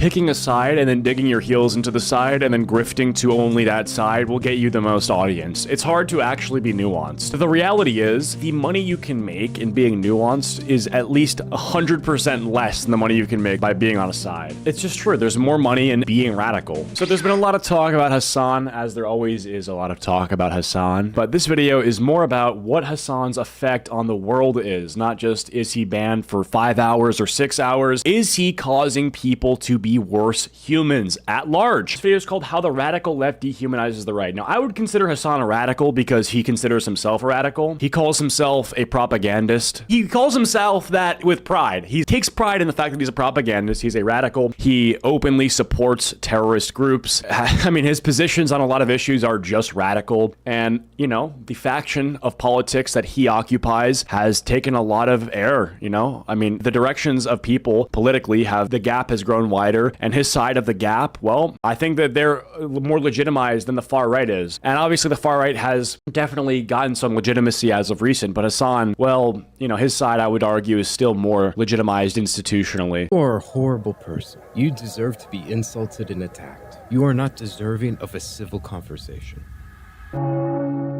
picking a side and then digging your heels into the side and then grifting to only that side will get you the most audience. It's hard to actually be nuanced. The reality is, the money you can make in being nuanced is at least 100% less than the money you can make by being on a side. It's just true. There's more money in being radical. So there's been a lot of talk about Hasan, as there always is a lot of talk about Hasan, but this video is more about what Hasan's effect on the world is, not just is he banned for 5 hours or 6 hours. Is he causing people to be worse humans at large? This video is called How the Radical Left Dehumanizes the Right. Now, I would consider Hasan a radical because he considers himself a radical. He calls himself a propagandist. He calls himself that with pride. He takes pride in the fact that he's a propagandist. He's a radical. He openly supports terrorist groups. I mean, his positions on a lot of issues are just radical. And, you know, the faction of politics that he occupies has taken a lot of air, you know? I mean, the directions of people politically the gap has grown wider, and his side of the gap, well, I think that they're more legitimized than the far right is. And obviously the far right has definitely gotten some legitimacy as of recent, but Hasan, well, you know, his side, I would argue, is still more legitimized institutionally. You are a horrible person. You deserve to be insulted and attacked. You are not deserving of a civil conversation.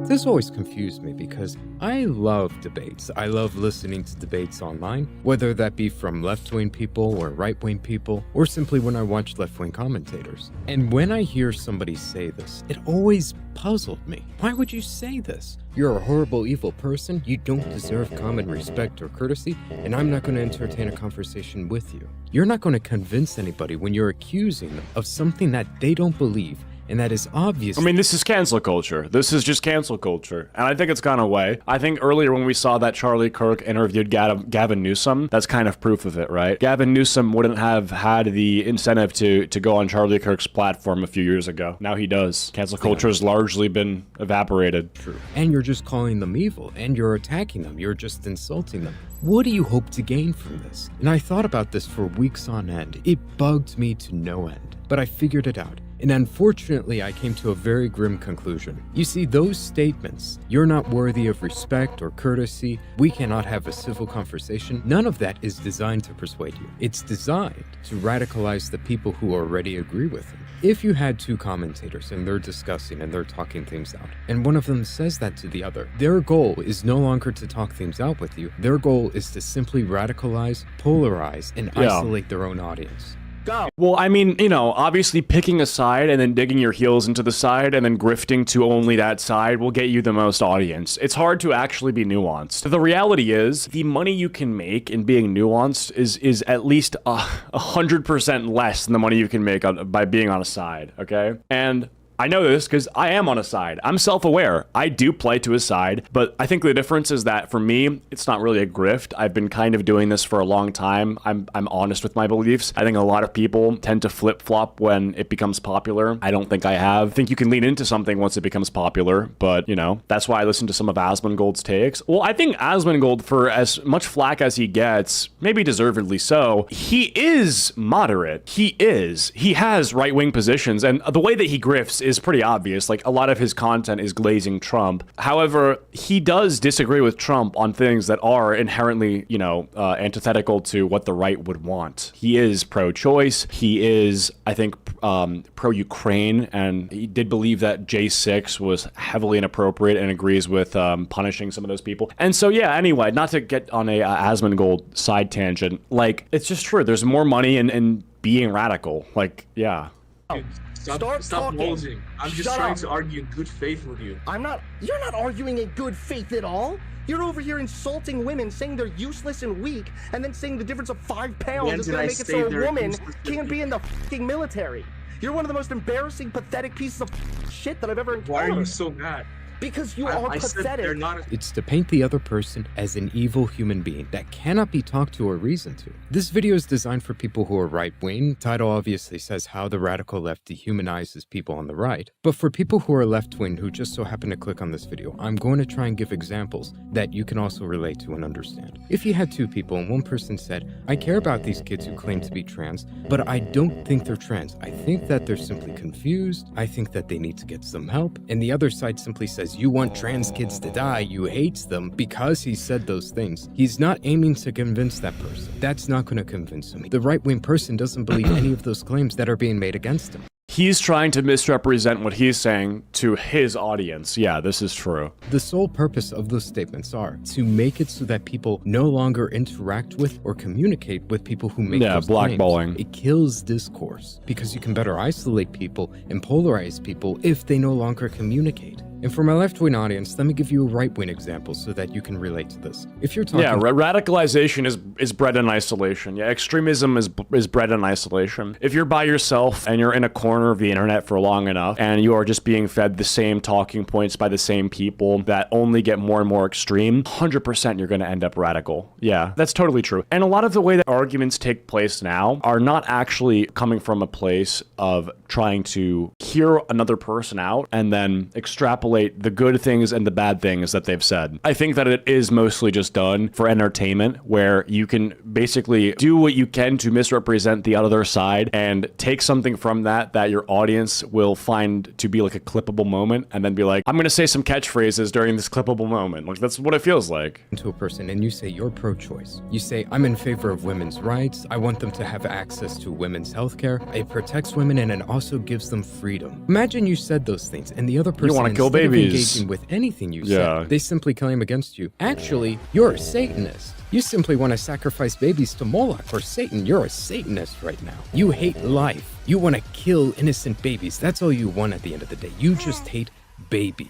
This always confused me because I love debates. I love listening to debates online, whether that be from left-wing people or right-wing people, or simply when I watch left-wing commentators. And when I hear somebody say this, it always puzzled me. Why would you say this? You're a horrible, evil person, you don't deserve common respect or courtesy, and I'm not going to entertain a conversation with you. You're not going to convince anybody when you're accusing them of something that they don't believe, and that is obvious. I mean, this is cancel culture. This is just cancel culture. And I think it's gone away. I think earlier when we saw that Charlie Kirk interviewed Gavin Newsom, that's kind of proof of it, right? Gavin Newsom wouldn't have had the incentive to go on Charlie Kirk's platform a few years ago. Now he does. Cancel culture has largely been evaporated. True. And you're just calling them evil, and you're attacking them. You're just insulting them. What do you hope to gain from this? And I thought about this for weeks on end. It bugged me to no end. But I figured it out. And unfortunately, I came to a very grim conclusion. You see, those statements, you're not worthy of respect or courtesy, we cannot have a civil conversation, none of that is designed to persuade you. It's designed to radicalize the people who already agree with him. If you had two commentators and they're discussing and they're talking things out, and one of them says that to the other, their goal is no longer to talk things out with you. Their goal is to simply radicalize, polarize, and isolate their own audience. Go. Well, I mean, you know, obviously picking a side and then digging your heels into the side and then grifting to only that side will get you the most audience. It's hard to actually be nuanced. The reality is, the money you can make in being nuanced is at least 100% less than the money you can make by being on a side, okay? And I know this because I am on a side. I'm self-aware. I do play to a side, but I think the difference is that for me, it's not really a grift. I've been kind of doing this for a long time. I'm honest with my beliefs. I think a lot of people tend to flip-flop when it becomes popular. I don't think I have. I think you can lean into something once it becomes popular, but, you know, that's why I listen to some of Asmongold's takes. Well, I think Asmongold, for as much flack as he gets, maybe deservedly so, he is moderate. He is. He has right-wing positions, and the way that he grifts is pretty obvious. Like, a lot of his content is glazing Trump. However, he does disagree with Trump on things that are inherently, you know, antithetical to what the right would want. He is pro-choice. He is, I think, pro-Ukraine, and he did believe that J6 was heavily inappropriate and agrees with punishing some of those people. And so, yeah, anyway, not to get on a Asmongold side tangent, like, it's just true. There's more money in being radical. Like, yeah. Stop bulging. I'm just trying to argue in good faith with you. You're not arguing in good faith at all. You're over here insulting women, saying they're useless and weak, and then saying the difference of 5 pounds is gonna make it so a woman can't be in the fucking military. You're one of the most embarrassing, pathetic pieces of shit that I've ever encountered. Why are you so mad? Because you are pathetic. It's to paint the other person as an evil human being that cannot be talked to or reasoned to. This video is designed for people who are right-wing. Title obviously says how the radical left dehumanizes people on the right. But for people who are left-wing who just so happen to click on this video, I'm going to try and give examples that you can also relate to and understand. If you had two people and one person said, I care about these kids who claim to be trans, but I don't think they're trans. I think that they're simply confused. I think that they need to get some help. And the other side simply says, because you want trans kids to die, you hate them because he said those things. He's not aiming to convince that person. That's not going to convince him. The right-wing person doesn't believe any of those claims that are being made against him. He's trying to misrepresent what he's saying to his audience. Yeah, this is true. The sole purpose of those statements are to make it so that people no longer interact with or communicate with people who make those blackballing. claims. It kills discourse because you can better isolate people and polarize people if they no longer communicate. And for my left-wing audience, let me give you a right-wing example so that you can relate to this. If you're talking... Yeah, radicalization is bred in isolation. Yeah, extremism is bred in isolation. If you're by yourself and you're in a corner of the internet for long enough and you are just being fed the same talking points by the same people that only get more and more extreme, 100% you're going to end up radical. Yeah, that's totally true. And a lot of the way that arguments take place now are not actually coming from a place of trying to hear another person out and then extrapolate the good things and the bad things that they've said. I think that it is mostly just done for entertainment, where you can basically do what you can to misrepresent the other side and take something from that your audience will find to be like a clippable moment and then be like, I'm going to say some catchphrases during this clippable moment. Like, that's what it feels like. To a person and you say you're pro-choice. You say, I'm in favor of women's rights. I want them to have access to women's healthcare. It protects women and it also gives them freedom. Imagine you said those things and the other person, you want to kill instead of babies. engaging with anything you said, they simply claim against you. Actually, you're a Satanist. You simply want to sacrifice babies to Moloch or Satan. You're a Satanist right now. You hate life. You want to kill innocent babies. That's all you want at the end of the day. You just hate babies.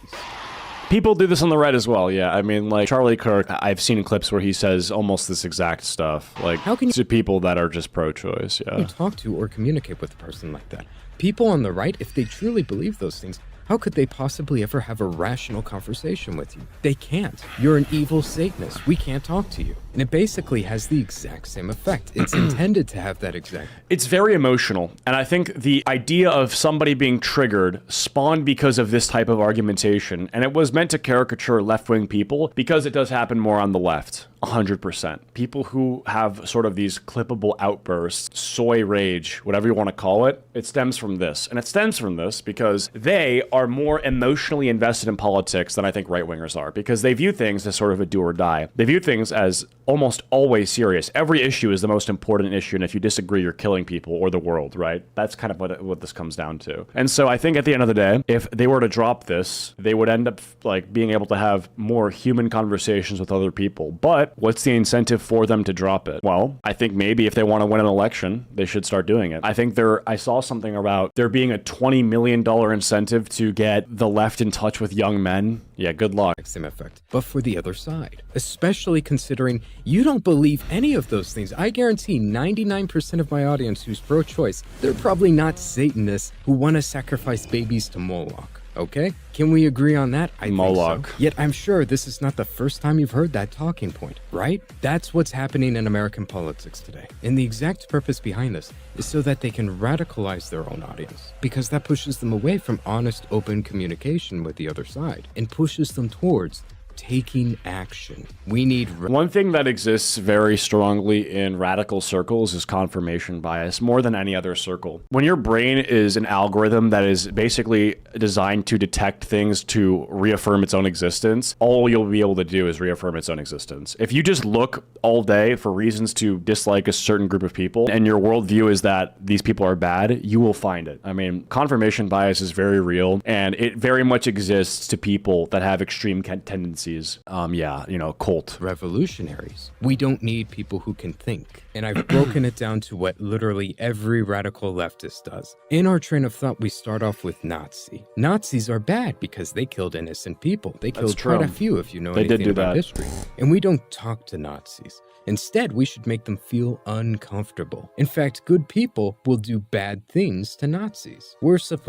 People do this on the right as well, yeah. I mean, like, Charlie Kirk, I've seen clips where he says almost this exact stuff. Like, how can you to people that are just pro-choice, yeah. You talk to or communicate with a person like that? People on the right, if they truly believe those things, how could they possibly ever have a rational conversation with you? They can't. You're an evil Satanist. We can't talk to you. And it basically has the exact same effect. It's intended to have that exact... It's very emotional. And I think the idea of somebody being triggered spawned because of this type of argumentation. And it was meant to caricature left-wing people because it does happen more on the left. 100%. People who have sort of these clippable outbursts, soy rage, whatever you want to call it, it stems from this. And it stems from this because they are more emotionally invested in politics than I think right-wingers are, because they view things as sort of a do or die. They view things as almost always serious. Every issue is the most important issue, and if you disagree, you're killing people or the world, right? That's kind of what this comes down to. And so I think at the end of the day, if they were to drop this, they would end up like being able to have more human conversations with other people. But what's the incentive for them to drop it? Well, I think maybe if they want to win an election, they should start doing it. I think I saw something about there being a $20 million incentive to get the left in touch with young men. Yeah, good luck. Same effect, but for the other side, especially considering you don't believe any of those things. I guarantee 99% of my audience who's pro-choice, they're probably not Satanists who want to sacrifice babies to Moloch. Okay? Can we agree on that? I Moloch. think so. Yet I'm sure this is not the first time you've heard that talking point, right? That's what's happening in American politics today. And the exact purpose behind this is so that they can radicalize their own audience, because that pushes them away from honest, open communication with the other side and pushes them towards taking action. We need... One thing that exists very strongly in radical circles is confirmation bias, more than any other circle. When your brain is an algorithm that is basically designed to detect things to reaffirm its own existence, all you'll be able to do is reaffirm its own existence. If you just look all day for reasons to dislike a certain group of people, and your worldview is that these people are bad, you will find it. I mean, confirmation bias is very real, and it very much exists to people that have extreme tendencies. Yeah, you know, cult. Revolutionaries. We don't need people who can think. And I've broken it down to what literally every radical leftist does. In our train of thought, we start off with Nazi. Nazis are bad because they killed innocent people. They killed quite a few, if you know anything about history. And we don't talk to Nazis. Instead, we should make them feel uncomfortable. In fact, good people will do bad things to Nazis.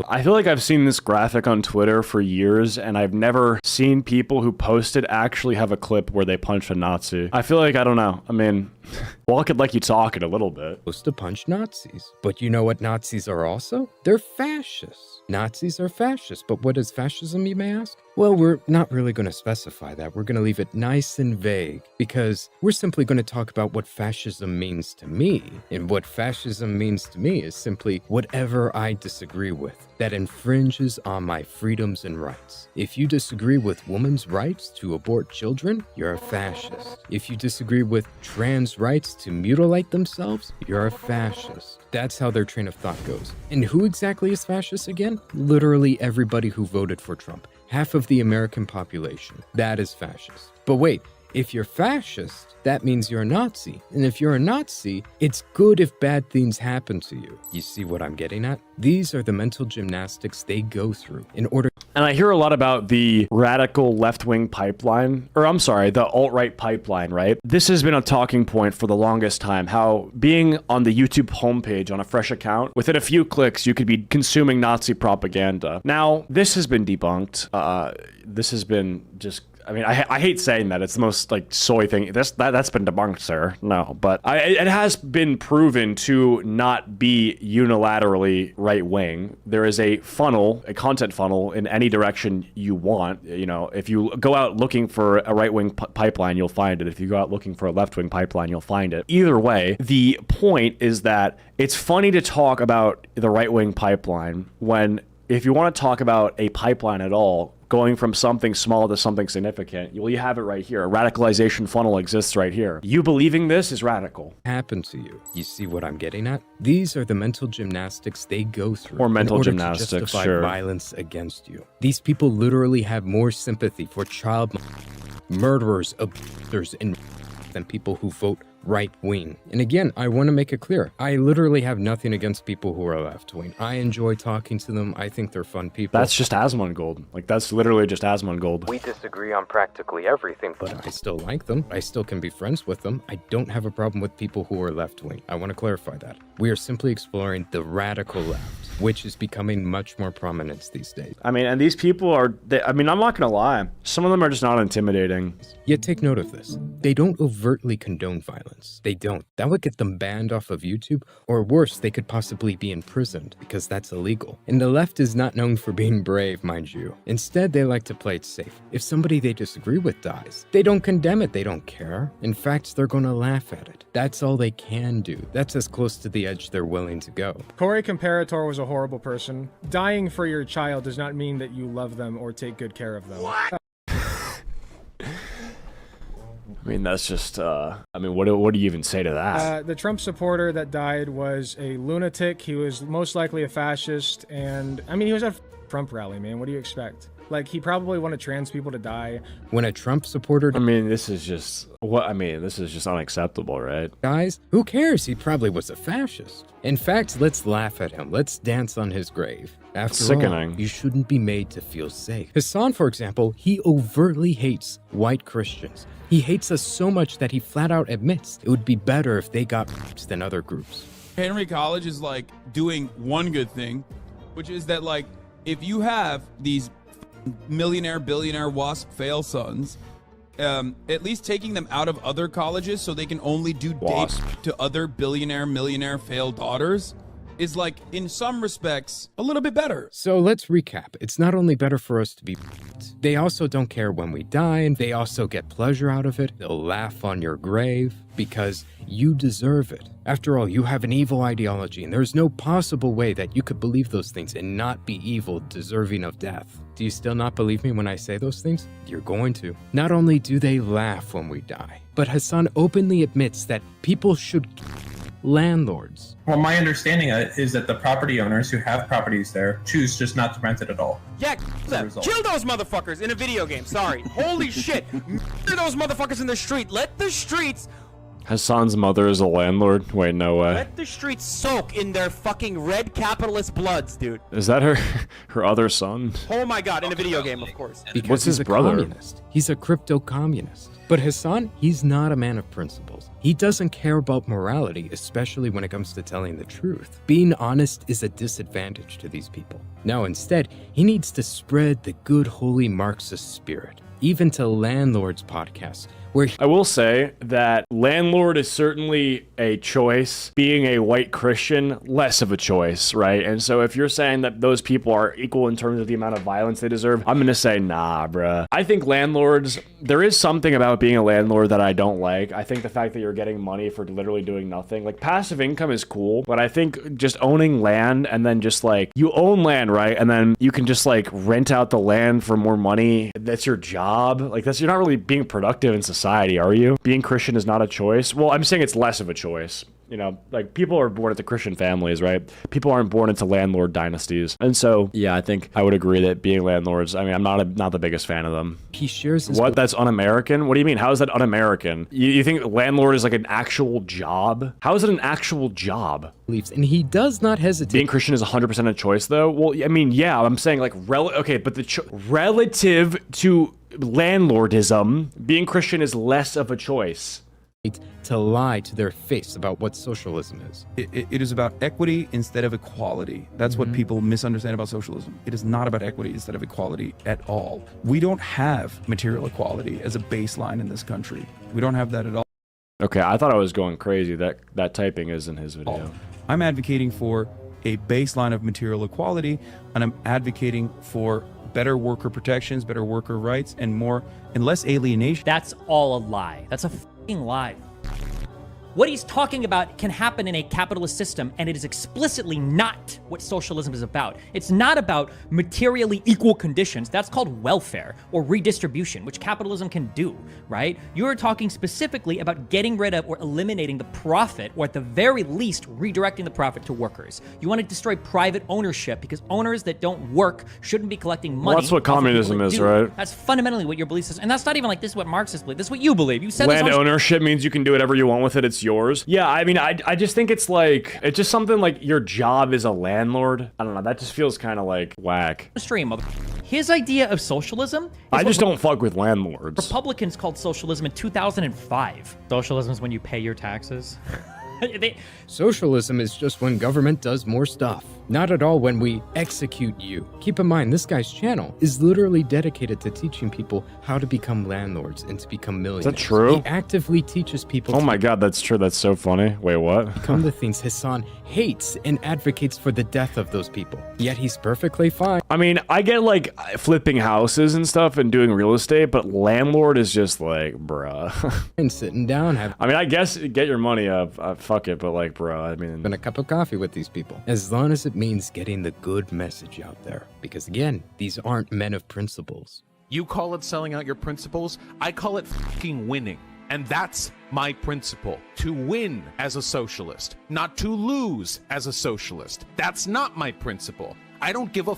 I feel like I've seen this graphic on Twitter for years, and I've never seen people who post it actually have a clip where they punch a Nazi. I feel like, I don't know. I mean, Well, I could like you talking a little bit. Supposed to punch Nazis. But you know what Nazis are also? They're fascists. Nazis are fascists, but what is fascism, you may ask? Well, we're not really going to specify that. We're going to leave it nice and vague because we're simply going to talk about what fascism means to me. And what fascism means to me is simply whatever I disagree with that infringes on my freedoms and rights. If you disagree with women's rights to abort children, you're a fascist. If you disagree with trans rights to mutilate themselves, you're a fascist. That's how their train of thought goes. And who exactly is fascist again? Literally everybody who voted for Trump. Half of the American population. That is fascist. But wait, if you're fascist, that means you're a Nazi. And if you're a Nazi, it's good if bad things happen to you. You see what I'm getting at? These are the mental gymnastics they go through in order. And I hear a lot about the radical left-wing pipeline, or I'm sorry, the alt-right pipeline, right? This has been a talking point for the longest time, how being on the YouTube homepage on a fresh account, within a few clicks, you could be consuming Nazi propaganda. Now, this has been debunked. This has been just... I mean, I hate saying that. It's the most, like, soy thing. That's been debunked, sir. No, but it has been proven to not be unilaterally right-wing. There is a funnel, a content funnel, in any direction you want. You know, if you go out looking for a right-wing pipeline, you'll find it. If you go out looking for a left-wing pipeline, you'll find it. Either way, the point is that it's funny to talk about the right-wing pipeline when, if you want to talk about a pipeline at all, going from something small to something significant, well, you have it right here. A radicalization funnel exists right here. You believing this is radical. Happen to you. You see what I'm getting at? These are the mental gymnastics they go through. Or mental in order gymnastics, to justify sure. violence against you. These people literally have more sympathy for child murderers, abusers, and than people who vote right-wing. And again, I want to make it clear, I literally have nothing against people who are left-wing. I enjoy talking to them. I think they're fun people. That's just Asmongold. Like, that's literally just Asmongold. We disagree on practically everything, but I still like them. I still can be friends with them. I don't have a problem with people who are left-wing. I want to clarify that. We are simply exploring the radical left, which is becoming much more prominent these days. I mean, and these people are, I'm not going to lie. Some of them are just not intimidating. Yet take note of this. They don't overtly condone violence. They don't. That would get them banned off of YouTube, or worse, they could possibly be imprisoned because that's illegal. And the left is not known for being brave, mind you. Instead, they like to play it safe. If somebody they disagree with dies, they don't condemn it, they don't care. In fact, they're gonna laugh at it. That's all they can do. That's as close to the edge they're willing to go. Corey Comparator was a horrible person. Dying for your child does not mean that you love them or take good care of them. What? I mean, that's just, I mean, what do you even say to that? The Trump supporter that died was a lunatic. He was most likely a fascist, and, I mean, he was at a Trump rally, man. What do you expect? Like, he probably wanted trans people to die. When a Trump supporter... I mean, this is just unacceptable, right? Guys, who cares? He probably was a fascist. In fact, let's laugh at him. Let's dance on his grave. After all, you shouldn't be made to feel safe. Hasan, for example, he overtly hates white Christians. He hates us so much that he flat out admits it would be better if they got rights than other groups. Henry College is like doing one good thing, which is that, like, if you have these millionaire, billionaire, WASP fail sons, at least taking them out of other colleges so they can only do dates to other billionaire, millionaire failed daughters is, like, in some respects, a little bit better. So let's recap. It's not only better for us to be... They also don't care when we die, and they also get pleasure out of it. They'll laugh on your grave because you deserve it. After all, you have an evil ideology, and there's no possible way that you could believe those things and not be evil, deserving of death. Do you still not believe me when I say those things? You're going to. Not only do they laugh when we die, but Hasan openly admits that people should... landlords. Well, my understanding is that the property owners who have properties there choose just not to rent it at all. Yeah, kill those motherfuckers in a video game. Sorry. Holy shit. Murder those motherfuckers in the street. Let the streets... Hasan's mother is a landlord? Wait, no way. Let the streets soak in their fucking red capitalist bloods, dude. Is that her other son? Oh my god, in a video game, of course. Because what's his brother? Communist. He's a crypto communist. But Hasan, he's not a man of principles. He doesn't care about morality, especially when it comes to telling the truth. Being honest is a disadvantage to these people. Now, instead, he needs to spread the good, holy Marxist spirit. Even to Landlord's podcast, where I will say that landlord is certainly a choice. Being a white Christian, less of a choice, right? And so if you're saying that those people are equal in terms of the amount of violence they deserve, I'm gonna say nah, bruh. I think landlords, there is something about being a landlord that I don't like. I think the fact that you're getting money for literally doing nothing, like passive income is cool, but I think just owning land and then just like, you own land, right? And then you can just like rent out the land for more money. That's your job. Like you're not really being productive in society, are you? Being Christian is not a choice. Well, I'm saying it's less of a choice. You know, like people are born into Christian families, right? People aren't born into landlord dynasties. And so, yeah, I think I would agree that being landlords, I mean, I'm not the biggest fan of them. he shares his What? That's un-American? What do you mean? How is that un-American? You think landlord is like an actual job? How is it an actual job? beliefs, and he does not hesitate. Being Christian is 100% a choice, though? Well, I mean, yeah, I'm saying like, okay, but relative to landlordism, being Christian is less of a choice. To lie to their face about what socialism is. It is about equity instead of equality. That's what people misunderstand about socialism. It is not about equity instead of equality at all. We don't have material equality as a baseline in this country. We don't have that at all. Okay, I thought I was going crazy. That typing is in his video. I'm advocating for a baseline of material equality, and I'm advocating for better worker protections, better worker rights, and less alienation. That's all a lie. That's a fucking lie. What he's talking about can happen in a capitalist system, and it is explicitly not what socialism is about. It's not about materially equal conditions. That's called welfare or redistribution, which capitalism can do, right? You're talking specifically about getting rid of or eliminating the profit, or at the very least, redirecting the profit to workers. You want to destroy private ownership because owners that don't work shouldn't be collecting money. Well, that's what communism is, right? That's fundamentally what your belief is. And that's not even like this is what Marxists believe. This is what you believe. You said land this on ownership means you can do whatever you want with it. It's yours. Yeah, I mean, I just think it's just something like your job is a landlord. I don't know. That just feels kind of like whack. stream. His idea of socialism is I just don't fuck with landlords. Republicans called socialism in 2005. Socialism is when you pay your taxes. Socialism is just when government does more stuff. Not at all when we execute you. Keep in mind, this guy's channel is literally dedicated to teaching people how to become landlords and to become millionaires. Is that true? He actively teaches people Oh my god, that's true. That's so funny. Wait, what? become the things Hasan hates and advocates for the death of those people. Yet he's perfectly fine. I mean, I get like flipping houses and stuff and doing real estate, but landlord is just like, bruh. And sitting down, having I mean, I guess get your money up. Fuck it, but like, bruh, I mean... a cup of coffee with these people. As long as it means getting the good message out there. Because again, these aren't men of principles. You call it selling out your principles, I call it fucking winning. And that's my principle. To win as a socialist, not to lose as a socialist. That's not my principle. I don't give a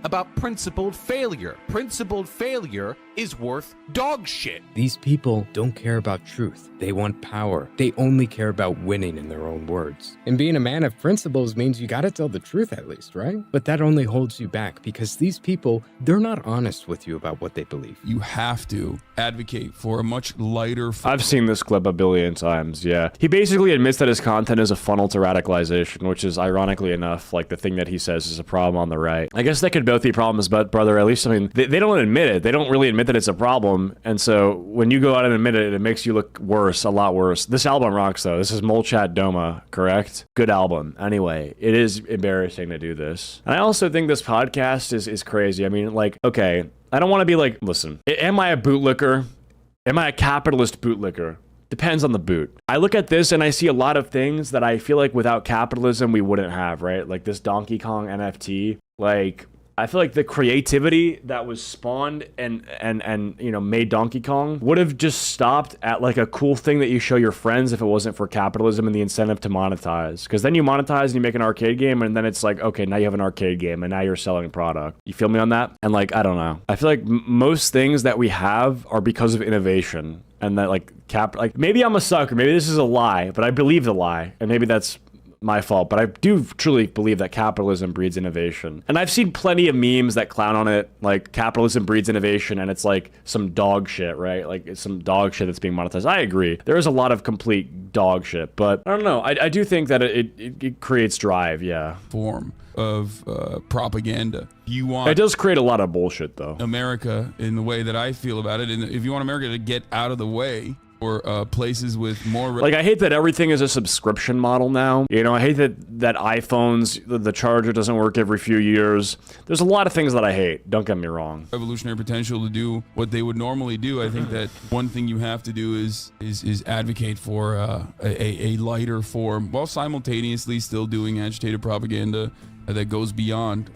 about principled failure. Principled failure is worth dog shit. These people don't care about truth. They want power. They only care about winning in their own words. And being a man of principles means you gotta tell the truth at least, right? But that only holds you back because these people, they're not honest with you about what they believe. You have to advocate for a much lighter... I've seen this clip a billion times, yeah. He basically admits that his content is a funnel to radicalization, which is ironically enough, like the thing that he says is a problem on the right. I guess that could both be problems, but brother, at least, I mean, they don't admit it. They don't really admit that it's a problem. And so when you go out and admit it, it makes you look worse, a lot worse. This album rocks though. This is Molchat Doma, correct? Good album. Anyway, it is embarrassing to do this. And I also think this podcast is crazy. I mean, like, okay, I don't want to be like, listen, am I a bootlicker? Am I a capitalist bootlicker? Depends on the boot. I look at this and I see a lot of things that I feel like without capitalism we wouldn't have, right? Like this Donkey Kong NFT. Like, I feel like the creativity that was spawned and you know, made Donkey Kong would have just stopped at like a cool thing that you show your friends if it wasn't for capitalism and the incentive to monetize. Because then you monetize and you make an arcade game and then it's like, okay, now you have an arcade game and now you're selling product. You feel me on that? And like, I don't know. I feel like most things that we have are because of innovation. And that like maybe I'm a sucker, maybe this is a lie, but I believe the lie, and maybe that's my fault, but I do truly believe that capitalism breeds innovation. And I've seen plenty of memes that clown on it, like capitalism breeds innovation, and it's like some dog shit, right? Like it's some dog shit that's being monetized. I agree. There is a lot of complete dog shit, but I don't know. I do think that it creates drive, yeah. Form of propaganda. You want it does create a lot of bullshit, though. America, in the way that I feel about it, and if you want America to get out of the way, or places with more like, I hate that everything is a subscription model now. You know, I hate that iPhones, the charger doesn't work every few years. There's a lot of things that I hate, don't get me wrong. Revolutionary potential to do what they would normally do. I think that one thing you have to do is advocate for a lighter form, while simultaneously still doing agitated propaganda that goes beyond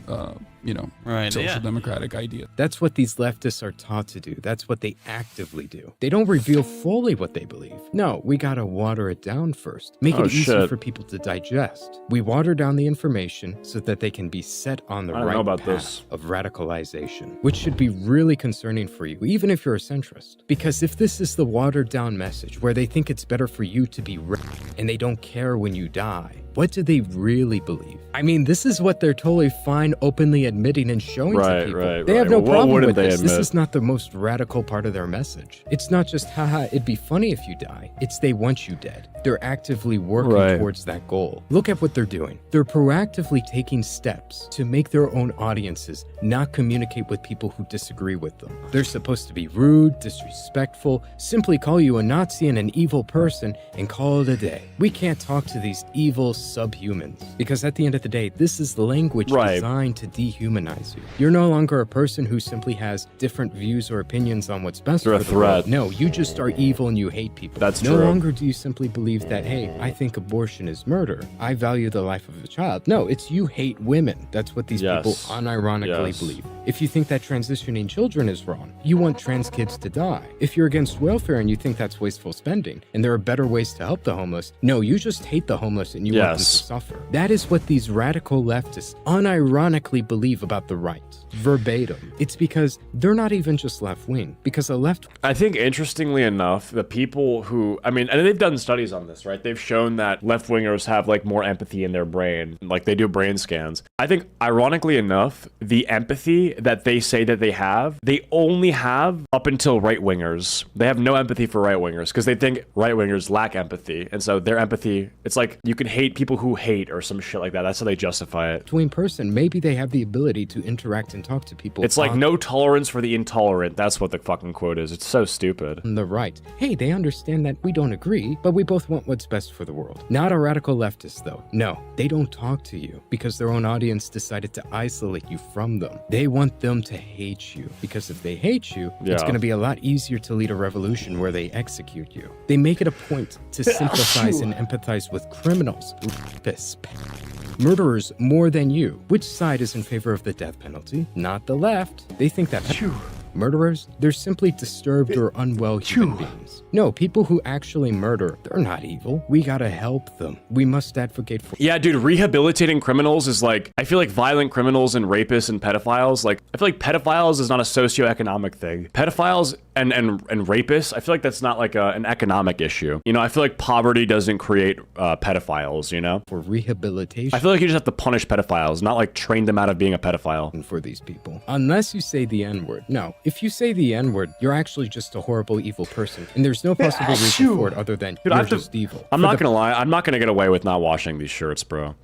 you know, social democratic idea. That's what these leftists are taught to do. That's what they actively do. They don't reveal fully what they believe. No, we gotta water it down first. Make it easier for people to digest. We water down the information so that they can be set on the right path of radicalization, which should be really concerning for you, even if you're a centrist. Because if this is the watered down message where they think it's better for you to be and they don't care when you die, what do they really believe? I mean, this is what they're totally fine openly admitting and showing to people. They have no problem with this. This is not the most radical part of their message. It's not just, haha, it'd be funny if you die. It's they want you dead. They're actively working towards that goal. Look at what they're doing. They're proactively taking steps to make their own audiences not communicate with people who disagree with them. They're supposed to be rude, disrespectful, simply call you a Nazi and an evil person and call it a day. We can't talk to these evil subhumans, because at the end of the day, this is language designed to dehumanize you. You're no longer a person who simply has different views or opinions on what's best for the world. No, you just are evil and you hate people. That's no longer do you simply believe that, hey, I think abortion is murder. I value the life of a child. No, it's you hate women. That's what these people unironically believe. If you think that transitioning children is wrong, you want trans kids to die. If you're against welfare and you think that's wasteful spending, and there are better ways to help the homeless, no, you just hate the homeless and you want them to suffer. That is what these radical leftists unironically believe about the right. Verbatim. It's because they're not even just left-wing, because a left... I think, interestingly enough, the people who... I mean, and they've done studies on this, right? They've shown that left-wingers have, like, more empathy in their brain. Like, they do brain scans. I think, ironically enough, the empathy that they say that they have, they only have up until right-wingers. They have no empathy for right-wingers, because they think right-wingers lack empathy. And so their empathy... It's like, you can hate people who hate, or some shit like that. That's how they justify it. Between person, maybe they have the ability to interact and talk to people. It's like no tolerance for the intolerant. That's what the fucking quote is. It's so stupid. On the right. Hey, they understand that we don't agree, but we both want what's best for the world. Not a radical leftist, though. No, they don't talk to you because their own audience decided to isolate you from them. They want them to hate you, because if they hate you, it's going to be a lot easier to lead a revolution where they execute you. They make it a point to sympathize and empathize with criminals, rapists, murderers more than you. Which side is in favor of the death penalty? Not the left. They think that murderers, they're simply disturbed or unwell human beings. No, people who actually murder, they're not evil. We gotta help them. We must advocate for... Yeah, dude, rehabilitating criminals is like... I feel like violent criminals and rapists and pedophiles, like... I feel like pedophiles is not a socioeconomic thing. Pedophiles and rapists, I feel like that's not like an economic issue. You know, I feel like poverty doesn't create pedophiles, you know? For rehabilitation. I feel like you just have to punish pedophiles, not like train them out of being a pedophile. For these people. Unless you say the N-word. No. If you say the N-word, you're actually just a horrible, evil person. And there's no possible reason for it other than you're just evil. I'm not gonna lie. I'm not gonna get away with not washing these shirts, bro.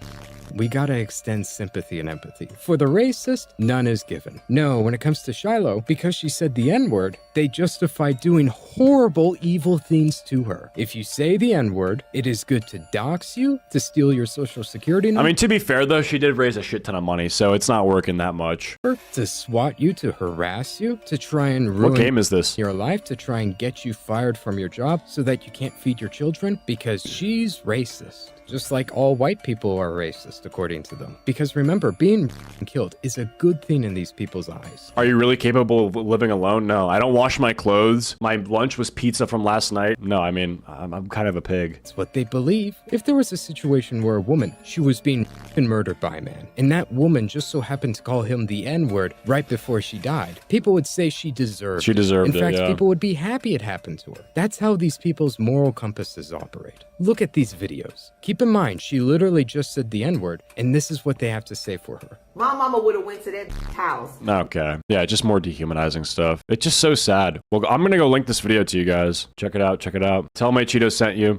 We gotta extend sympathy and empathy. For the racist, none is given. No, when it comes to Shiloh, because she said the N-word, they justify doing horrible, evil things to her. If you say the N-word, it is good to dox you, to steal your social security number. I mean, to be fair though, she did raise a shit ton of money, so it's not working that much. To swat you, to harass you, to try and ruin... What game is this? ...your life, to try and get you fired from your job so that you can't feed your children, because she's racist. Just like all white people are racist, according to them. Because remember, being killed is a good thing in these people's eyes. Are you really capable of living alone? No, I don't wash my clothes. My lunch was pizza from last night. No, I mean, I'm kind of a pig. It's what they believe. If there was a situation where a woman, she was being murdered by a man, and that woman just so happened to call him the N-word right before she died, people would say she deserved it. In fact, people would be happy it happened to her. That's how these people's moral compasses operate. Look at these videos. Keep Keep in mind, she literally just said the N-word, and this is what they have to say for her. My mama would have went to that house. Okay. Yeah, just more dehumanizing stuff. It's just so sad. Well, I'm gonna go link this video to you guys. Check it out, check it out. Tell my Acheeto sent you.